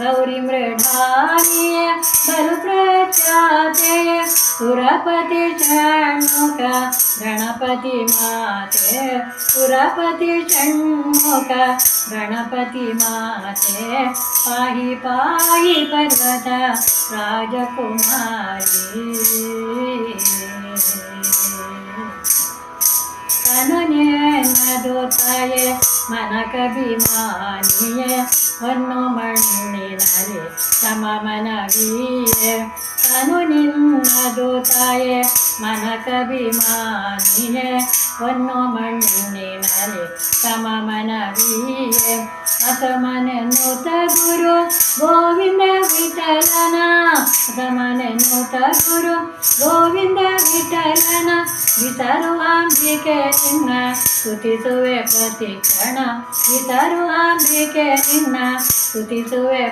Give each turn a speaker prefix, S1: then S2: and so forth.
S1: गौरी मृढानीय बलु प्रख्याते सुरपति षण्मुख गणपति माते सुरपति षण्मुख गणपति माते पाहि पाहि पर्वत राजकुमारी ಕನನೆನ್ನದೋತಾಯೆ ಮನಕಭಿಮಾನಿಯೇ ಹೊನ್ನು ಮಣ್ಣಿನಲ್ಲಿ ತಮ ಮನವಿಯೇ ಕನು ನಿನ್ನದೋತಾಯೆ ಮನಕಭಿಮಾನಿಯೇ ಹೊನ್ನು ಮಣ್ಣಿನಲ್ಲಿ ತಮ ಮನವಿಯೇ ಅಸಮನೆನ್ನುತ ಗುರು ಗೋವಿಂದ ವಿಠಲನ ಅಸಮನೆನ್ನುತ ಗುರು ಗೋವಿಂದ ವಿಠಲನ ವಿತರುವಾಂಬಿಕೆ ನಿನ್ನ ಸ್ತುತಿಸುವೆ ಪ್ರತಿಕ್ಷಣ ವಿತರುವಾಂಬಿಕೆ ನಿನ್ನ ಸ್ತುತಿಸುವೆ